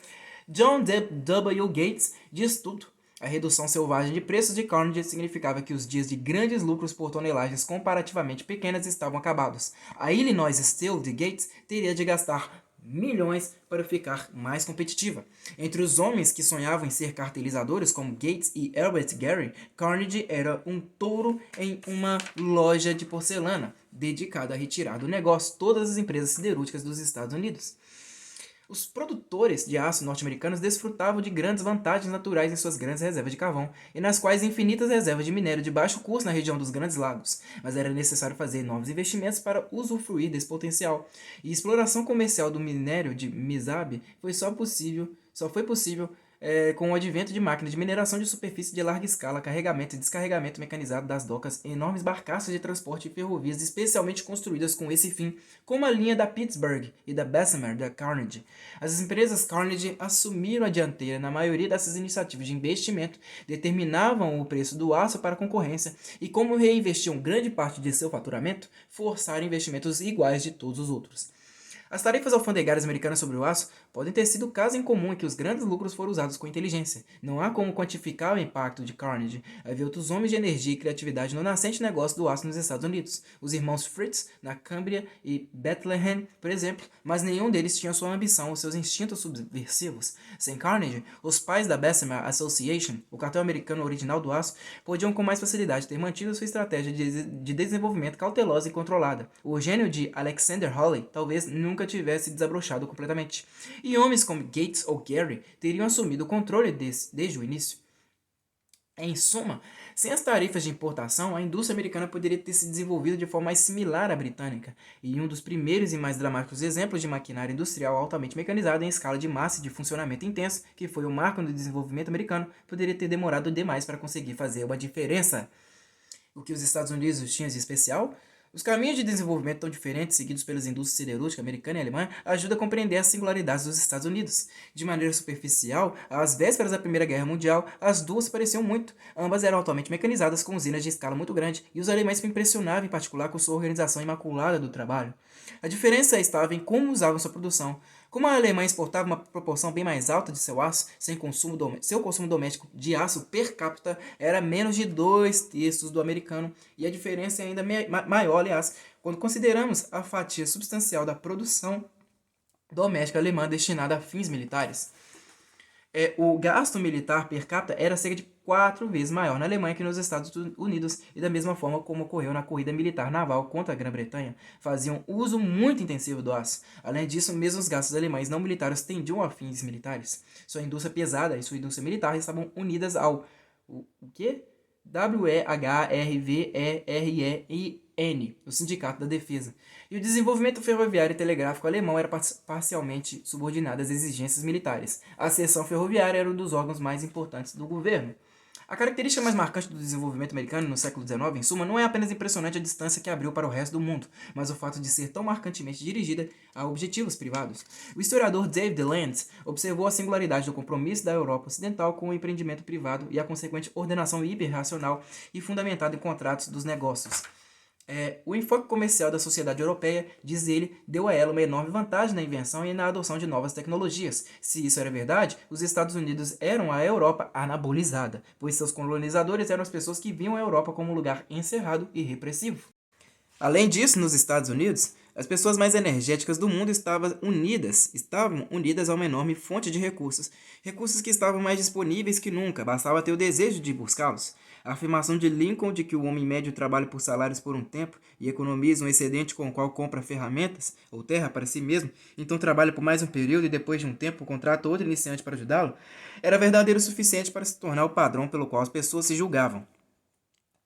S1: John W. Gates diz tudo. A redução selvagem de preços de Carnegie significava que os dias de grandes lucros por tonelagens comparativamente pequenas estavam acabados. A Illinois Steel de Gates teria de gastar milhões para ficar mais competitiva. Entre os homens que sonhavam em ser cartelizadores, como Gates e Herbert Gary, Carnegie era um touro em uma loja de porcelana, dedicado a retirar do negócio todas as empresas siderúrgicas dos Estados Unidos. Os produtores de aço norte-americanos desfrutavam de grandes vantagens naturais em suas grandes reservas de carvão, e nas quais infinitas reservas de minério de baixo custo na região dos Grandes Lagos, mas era necessário fazer novos investimentos para usufruir desse potencial, e a exploração comercial do minério de Misabi só foi possível com o advento de máquinas de mineração de superfície de larga escala, carregamento e descarregamento mecanizado das docas, enormes barcaças de transporte e ferrovias especialmente construídas com esse fim, como a linha da Pittsburgh e da Bessemer da Carnegie. As empresas Carnegie assumiram a dianteira na maioria dessas iniciativas de investimento, determinavam o preço do aço para a concorrência e, como reinvestiam grande parte de seu faturamento, forçaram investimentos iguais de todos os outros. As tarifas alfandegárias americanas sobre o aço podem ter sido o caso em comum em que os grandes lucros foram usados com inteligência. Não há como quantificar o impacto de Carnegie. Havia outros homens de energia e criatividade no nascente negócio do aço nos Estados Unidos. Os irmãos Fritz, na Cambria e Bethlehem, por exemplo, mas nenhum deles tinha sua ambição ou seus instintos subversivos. Sem Carnegie, os pais da Bessemer Association, o cartel americano original do aço, podiam com mais facilidade ter mantido sua estratégia de desenvolvimento cautelosa e controlada. O gênio de Alexander Hawley talvez nunca tivesse desabrochado completamente. E homens como Gates ou Gary teriam assumido o controle desde o início. Em suma, sem as tarifas de importação, a indústria americana poderia ter se desenvolvido de forma mais similar à britânica, e um dos primeiros e mais dramáticos exemplos de maquinária industrial altamente mecanizada em escala de massa e de funcionamento intenso, que foi o marco do desenvolvimento americano, poderia ter demorado demais para conseguir fazer uma diferença. O que os Estados Unidos tinham de especial? Os caminhos de desenvolvimento tão diferentes seguidos pelas indústrias siderúrgicas americana e alemã ajudam a compreender as singularidades dos Estados Unidos. De maneira superficial, às vésperas da Primeira Guerra Mundial, as duas pareciam muito. Ambas eram altamente mecanizadas com usinas de escala muito grande, e os alemães me impressionavam em particular com sua organização imaculada do trabalho. A diferença estava em como usavam sua produção. Como a Alemanha exportava uma proporção bem mais alta de seu aço, seu consumo doméstico de aço per capita era menos de 2/3 do americano, e a diferença é ainda maior, aliás, quando consideramos a fatia substancial da produção doméstica alemã destinada a fins militares. O gasto militar per capita era cerca de 4 vezes maior na Alemanha que nos Estados Unidos, e da mesma forma como ocorreu na corrida militar naval contra a Grã-Bretanha, faziam uso muito intensivo do aço. Além disso, mesmo os gastos alemães não militares tendiam a fins militares. Sua indústria pesada e sua indústria militar estavam unidas ao o quê? WEHRVEREIN, o Sindicato da Defesa. E o desenvolvimento ferroviário e telegráfico alemão era parcialmente subordinado às exigências militares. A seção ferroviária era um dos órgãos mais importantes do governo. A característica mais marcante do desenvolvimento americano no século XIX, em suma, não é apenas impressionante a distância que abriu para o resto do mundo, mas o fato de ser tão marcantemente dirigida a objetivos privados. O historiador David Landes observou a singularidade do compromisso da Europa Ocidental com o empreendimento privado e a consequente ordenação hiperracional e fundamentada em contratos dos negócios. O enfoque comercial da sociedade europeia, diz ele, deu a ela uma enorme vantagem na invenção e na adoção de novas tecnologias. Se isso era verdade, os Estados Unidos eram a Europa anabolizada, pois seus colonizadores eram as pessoas que viam a Europa como um lugar encerrado e repressivo. Além disso, nos Estados Unidos, as pessoas mais energéticas do mundo estavam unidas a uma enorme fonte de recursos que estavam mais disponíveis que nunca, bastava ter o desejo de buscá-los. A afirmação de Lincoln de que o homem médio trabalha por salários por um tempo e economiza um excedente com o qual compra ferramentas ou terra para si mesmo, então trabalha por mais um período e depois de um tempo contrata outro iniciante para ajudá-lo, era verdadeiro o suficiente para se tornar o padrão pelo qual as pessoas se julgavam.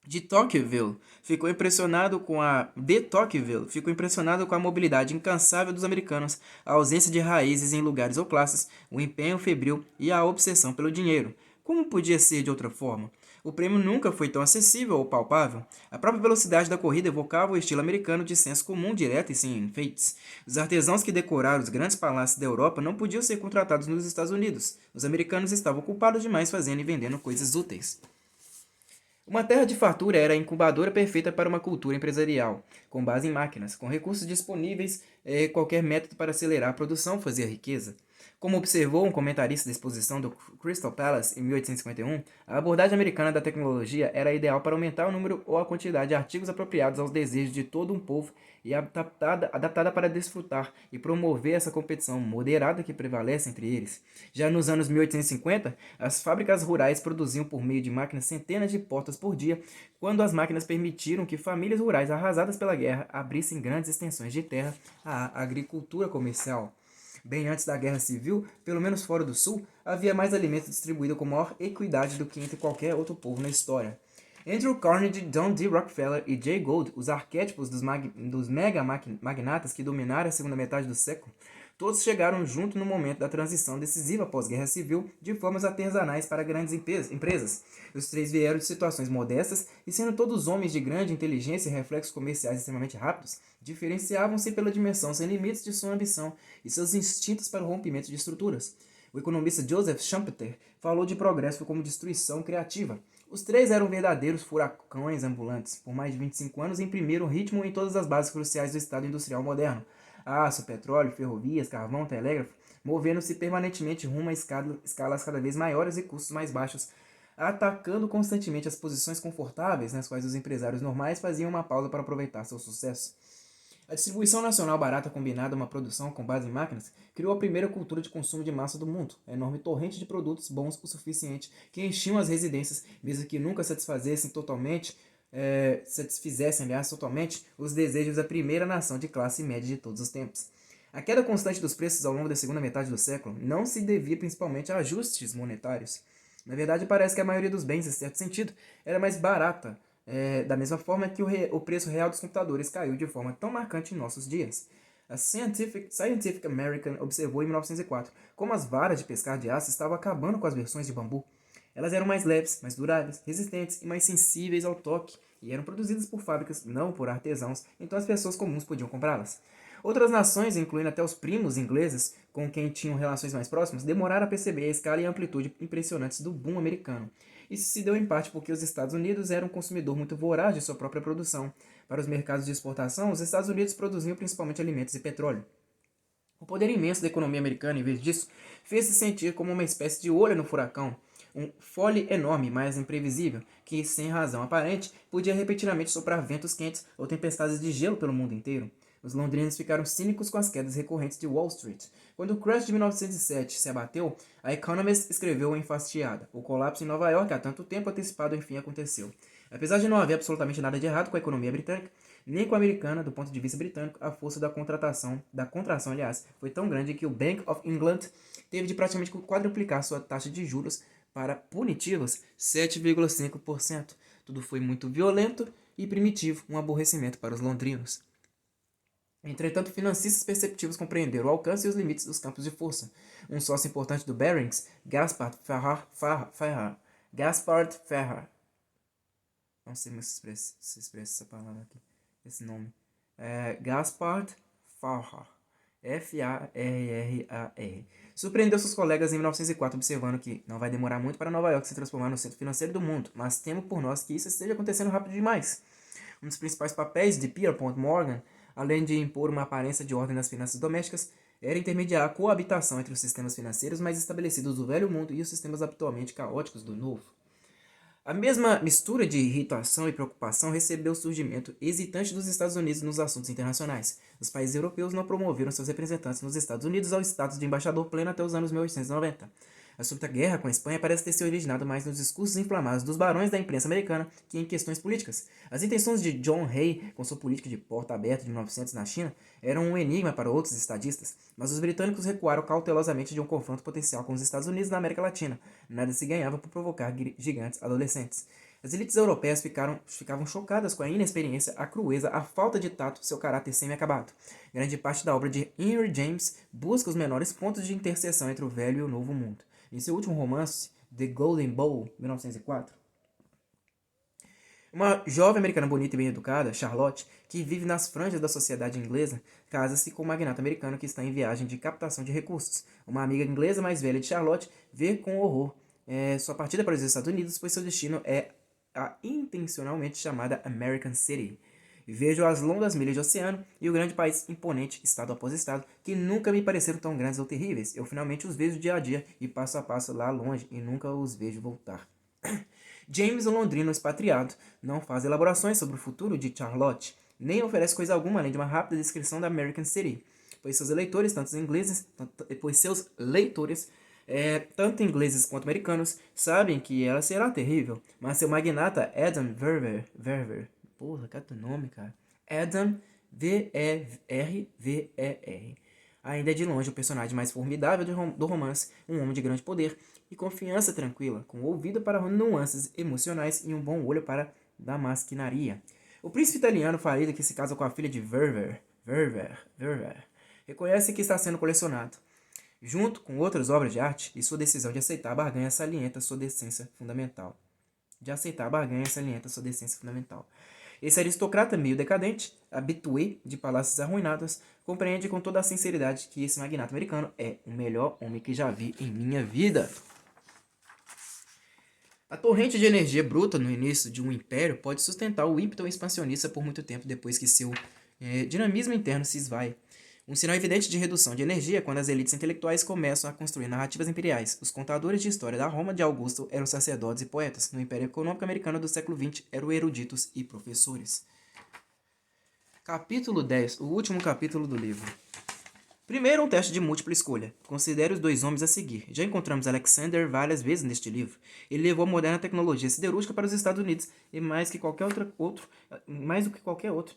S1: De Tocqueville ficou impressionado com a mobilidade incansável dos americanos, a ausência de raízes em lugares ou classes, o empenho febril e a obsessão pelo dinheiro. Como podia ser de outra forma? O prêmio nunca foi tão acessível ou palpável. A própria velocidade da corrida evocava o estilo americano de senso comum direto e sem enfeites. Os artesãos que decoraram os grandes palácios da Europa não podiam ser contratados nos Estados Unidos. Os americanos estavam ocupados demais fazendo e vendendo coisas úteis. Uma terra de fartura era a incubadora perfeita para uma cultura empresarial, com base em máquinas, com recursos disponíveis, qualquer método para acelerar a produção fazia riqueza. Como observou um comentarista da exposição do Crystal Palace em 1851, a abordagem americana da tecnologia era ideal para aumentar o número ou a quantidade de artigos apropriados aos desejos de todo um povo e adaptada para desfrutar e promover essa competição moderada que prevalece entre eles. Já nos anos 1850, as fábricas rurais produziam por meio de máquinas centenas de portas por dia, quando as máquinas permitiram que famílias rurais arrasadas pela guerra abrissem grandes extensões de terra à agricultura comercial. Bem antes da Guerra Civil, pelo menos fora do Sul, havia mais alimento distribuído com maior equidade do que entre qualquer outro povo na história. Andrew Carnegie, John D. Rockefeller e Jay Gould, os arquétipos dos mega magnatas que dominaram a segunda metade do século, Todos chegaram junto no momento da transição decisiva pós-guerra civil, de formas artesanais para grandes empresas. Os três vieram de situações modestas e, sendo todos homens de grande inteligência e reflexos comerciais extremamente rápidos, diferenciavam-se pela dimensão sem limites de sua ambição e seus instintos para o rompimento de estruturas. O economista Joseph Schumpeter falou de progresso como destruição criativa. Os três eram verdadeiros furacões ambulantes. Por mais de 25 anos imprimiram ritmo em todas as bases cruciais do Estado industrial moderno. Aço, petróleo, ferrovias, carvão, telégrafo, movendo-se permanentemente rumo a escalas cada vez maiores e custos mais baixos, atacando constantemente as posições confortáveis nas quais os empresários normais faziam uma pausa para aproveitar seu sucesso. A distribuição nacional barata combinada a uma produção com base em máquinas criou a primeira cultura de consumo de massa do mundo, a enorme torrente de produtos bons o suficiente que enchiam as residências, mesmo que nunca satisfizessem totalmente os desejos da primeira nação de classe média de todos os tempos. A queda constante dos preços ao longo da segunda metade do século não se devia principalmente a ajustes monetários. Na verdade, parece que a maioria dos bens, em certo sentido, era mais barata, da mesma forma que o preço real dos computadores caiu de forma tão marcante em nossos dias. A Scientific American observou em 1904 como as varas de pescar de aço estavam acabando com as versões de bambu. Elas eram mais leves, mais duráveis, resistentes e mais sensíveis ao toque, e eram produzidas por fábricas, não por artesãos, então as pessoas comuns podiam comprá-las. Outras nações, incluindo até os primos ingleses, com quem tinham relações mais próximas, demoraram a perceber a escala e a amplitude impressionantes do boom americano. Isso se deu em parte porque os Estados Unidos eram um consumidor muito voraz de sua própria produção. Para os mercados de exportação, os Estados Unidos produziam principalmente alimentos e petróleo. O poder imenso da economia americana, em vez disso, fez-se sentir como uma espécie de olho no furacão, um fole enorme, mas imprevisível, que, sem razão aparente, podia repetidamente soprar ventos quentes ou tempestades de gelo pelo mundo inteiro. Os londrinos ficaram cínicos com as quedas recorrentes de Wall Street. Quando o crash de 1907 se abateu, a Economist escreveu enfastiada: o colapso em Nova York há tanto tempo antecipado enfim aconteceu. Apesar de não haver absolutamente nada de errado com a economia britânica, nem com a americana, do ponto de vista britânico, a força da contração, foi tão grande que o Bank of England teve de praticamente quadruplicar sua taxa de juros para punitivos 7,5%. Tudo foi muito violento e primitivo, um aborrecimento para os londrinos. Entretanto, financistas perceptivos compreenderam o alcance e os limites dos campos de força. Um sócio importante do Barings, Gaspard Farrar, não sei mais se expressa essa palavra aqui, esse nome, Gaspard Farrar, Farrar, surpreendeu seus colegas em 1904 observando que não vai demorar muito para Nova York se transformar no centro financeiro do mundo, mas temo por nós que isso esteja acontecendo rápido demais. Um dos principais papéis de Pierpont Morgan, além de impor uma aparência de ordem nas finanças domésticas, era intermediar a coabitação entre os sistemas financeiros mais estabelecidos do velho mundo e os sistemas atualmente caóticos do novo. A mesma mistura de irritação e preocupação recebeu o surgimento hesitante dos Estados Unidos nos assuntos internacionais. Os países europeus não promoveram seus representantes nos Estados Unidos ao status de embaixador pleno até os anos 1890. A súbita guerra com a Espanha parece ter se originado mais nos discursos inflamados dos barões da imprensa americana que em questões políticas. As intenções de John Hay com sua política de porta aberta de 1900 na China eram um enigma para outros estadistas, mas os britânicos recuaram cautelosamente de um confronto potencial com os Estados Unidos na América Latina. Nada se ganhava por provocar gigantes adolescentes. As elites europeias ficavam chocadas com a inexperiência, a crueza, a falta de tato, seu caráter semi-acabado. Grande parte da obra de Henry James busca os menores pontos de interseção entre o velho e o novo mundo. Em seu último romance, The Golden Bowl, 1904, uma jovem americana bonita e bem educada, Charlotte, que vive nas franjas da sociedade inglesa, casa-se com um magnata americano que está em viagem de captação de recursos. Uma amiga inglesa mais velha de Charlotte vê com horror sua partida para os Estados Unidos, pois seu destino é a intencionalmente chamada American City. Vejo as longas milhas de oceano e o grande país imponente, estado após estado, que nunca me pareceram tão grandes ou terríveis. Eu finalmente os vejo dia a dia e passo a passo lá longe e nunca os vejo voltar. James, o londrino expatriado, não faz elaborações sobre o futuro de Charlotte, nem oferece coisa alguma além de uma rápida descrição da American City, pois seus leitores, tanto ingleses quanto americanos, sabem que ela será terrível, mas seu magnata Adam Verver, porra, cadê o nome, cara? Adam Verver, ainda é de longe o personagem mais formidável do romance, um homem de grande poder e confiança tranquila, com ouvido para nuances emocionais e um bom olho para damasquinaria. O príncipe italiano falido que se casa com a filha de Verver, reconhece que está sendo colecionado. Junto com outras obras de arte, e sua decisão de aceitar a barganha salienta sua decência fundamental. Esse aristocrata meio decadente, habitué de palácios arruinados, compreende com toda a sinceridade que esse magnata americano é o melhor homem que já vi em minha vida. A torrente de energia bruta no início de um império pode sustentar o ímpeto expansionista por muito tempo depois que seu dinamismo interno se esvai. Um sinal evidente de redução de energia é quando as elites intelectuais começam a construir narrativas imperiais. Os contadores de história da Roma de Augusto eram sacerdotes e poetas. No Império Econômico Americano do século XX eram eruditos e professores. Capítulo 10, o último capítulo do livro. Primeiro, um teste de múltipla escolha. Considere os dois homens a seguir. Já encontramos Alexander várias vezes neste livro. Ele levou a moderna tecnologia siderúrgica para os Estados Unidos e mais do que qualquer outro,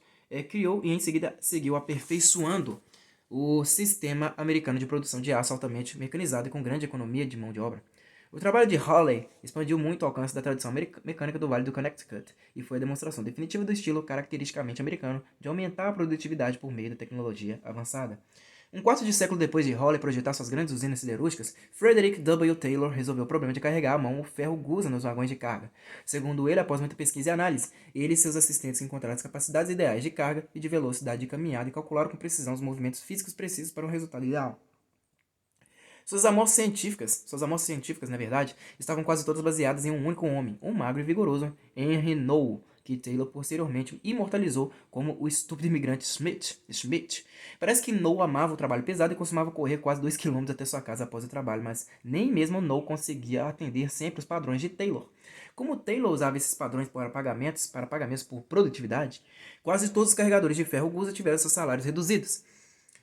S1: criou e em seguida seguiu aperfeiçoando o sistema americano de produção de aço altamente mecanizado e com grande economia de mão de obra. O trabalho de Hawley expandiu muito o alcance da tradição mecânica do Vale do Connecticut e foi a demonstração definitiva do estilo caracteristicamente americano de aumentar a produtividade por meio da tecnologia avançada. Um quarto de século depois de Hawley projetar suas grandes usinas siderúrgicas, Frederick W. Taylor resolveu o problema de carregar à mão o ferro gusa nos vagões de carga. Segundo ele, após muita pesquisa e análise, ele e seus assistentes encontraram as capacidades ideais de carga e de velocidade de caminhada e calcularam com precisão os movimentos físicos precisos para um resultado ideal. Suas amostras científicas, na verdade, estavam quase todas baseadas em um único homem, um magro e vigoroso Henry Noel, que Taylor posteriormente imortalizou como o estúpido imigrante Schmidt. Parece que Noel amava o trabalho pesado e costumava correr quase 2 km até sua casa após o trabalho, mas nem mesmo Noel conseguia atender sempre os padrões de Taylor. Como Taylor usava esses padrões para pagamentos por produtividade, quase todos os carregadores de ferro gusa tiveram seus salários reduzidos.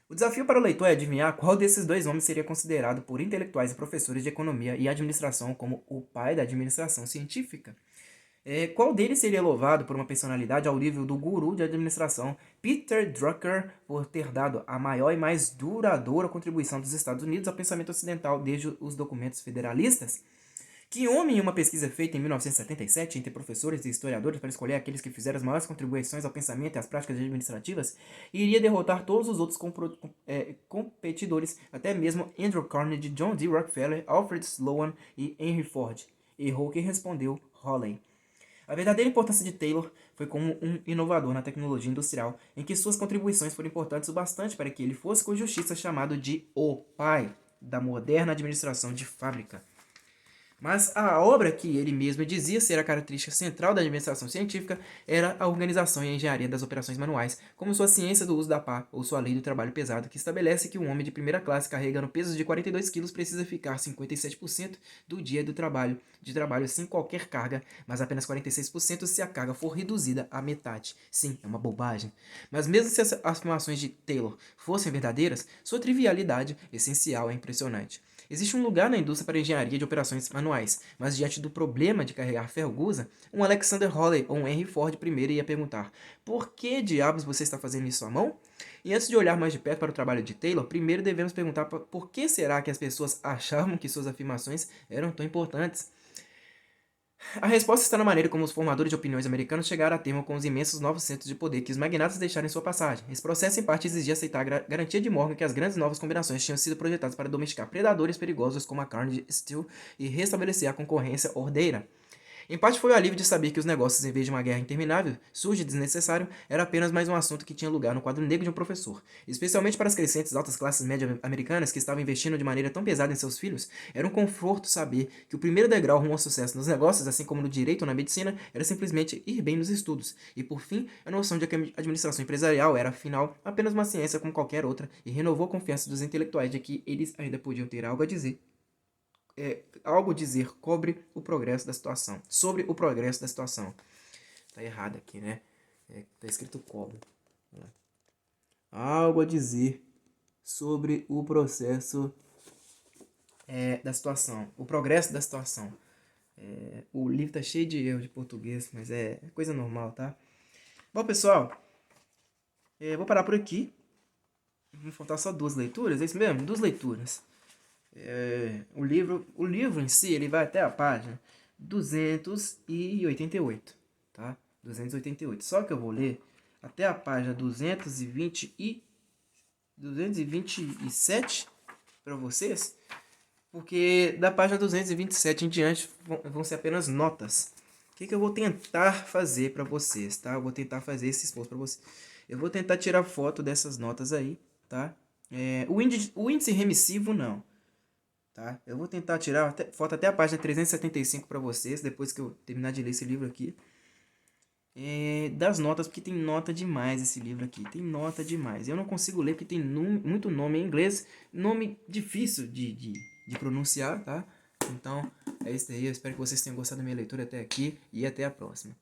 S1: O desafio para o leitor é adivinhar qual desses dois homens seria considerado por intelectuais e professores de economia e administração como o pai da administração científica. Qual deles seria louvado por uma personalidade ao nível do guru de administração Peter Drucker por ter dado a maior e mais duradoura contribuição dos Estados Unidos ao pensamento ocidental desde os documentos federalistas? Que homem, em uma pesquisa feita em 1977 entre professores e historiadores para escolher aqueles que fizeram as maiores contribuições ao pensamento e às práticas administrativas, iria derrotar todos os outros competidores, até mesmo Andrew Carnegie, John D. Rockefeller, Alfred Sloan e Henry Ford? Errou quem respondeu Hawley. A verdadeira importância de Taylor foi como um inovador na tecnologia industrial, em que suas contribuições foram importantes o bastante para que ele fosse com justiça chamado de o pai da moderna administração de fábrica. Mas a obra que ele mesmo dizia ser a característica central da administração científica era a organização e a engenharia das operações manuais, como sua ciência do uso da pá, ou sua lei do trabalho pesado, que estabelece que um homem de primeira classe carregando pesos de 42 kg precisa ficar 57% do dia de trabalho sem qualquer carga, mas apenas 46% se a carga for reduzida à metade. Sim, é uma bobagem. Mas mesmo se as afirmações de Taylor fossem verdadeiras, sua trivialidade essencial é impressionante. Existe um lugar na indústria para engenharia de operações manuais, mas diante do problema de carregar ferro gusa, um Alexander Hawley ou um Henry Ford primeiro ia perguntar: por que diabos você está fazendo isso à mão? E antes de olhar mais de perto para o trabalho de Taylor, primeiro devemos perguntar por que será que as pessoas achavam que suas afirmações eram tão importantes. A resposta está na maneira como os formadores de opiniões americanos chegaram a termo com os imensos novos centros de poder que os magnatas deixaram em sua passagem. Esse processo, em parte, exigia aceitar a garantia de Morgan que as grandes novas combinações tinham sido projetadas para domesticar predadores perigosos como a Carnegie Steel e restabelecer a concorrência ordeira. Em parte foi o alívio de saber que os negócios, em vez de uma guerra interminável, suja e desnecessário, era apenas mais um assunto que tinha lugar no quadro negro de um professor. Especialmente para as crescentes altas classes médias americanas que estavam investindo de maneira tão pesada em seus filhos, era um conforto saber que o primeiro degrau rumo ao sucesso nos negócios, assim como no direito ou na medicina, era simplesmente ir bem nos estudos. E por fim, a noção de que a administração empresarial era, afinal, apenas uma ciência como qualquer outra e renovou a confiança dos intelectuais de que eles ainda podiam ter algo a dizer sobre o progresso da situação. Tá errado aqui, né? Tá escrito cobre. Algo a dizer sobre o processo da situação. O progresso da situação. O livro tá cheio de erros de português, mas é coisa normal, tá? Bom, pessoal, vou parar por aqui. Vão faltar só 2 leituras, é isso mesmo? 2 leituras. O livro em si, ele vai até a página 288, tá? 288. Só que eu vou ler até a página 220 e 227 para vocês, porque da página 227 em diante vão ser apenas notas. O que eu vou tentar fazer para vocês, tá? Eu vou tentar fazer esse esforço para vocês. Eu vou tentar tirar foto dessas notas aí, tá? O índice remissivo não, tá? Eu vou tentar tirar foto até a página 375 para vocês, depois que eu terminar de ler esse livro aqui. Das notas, porque tem nota demais esse livro aqui, tem nota demais. Eu não consigo ler porque tem muito nome em inglês, nome difícil de pronunciar, tá? Então, é isso aí, eu espero que vocês tenham gostado da minha leitura até aqui e até a próxima.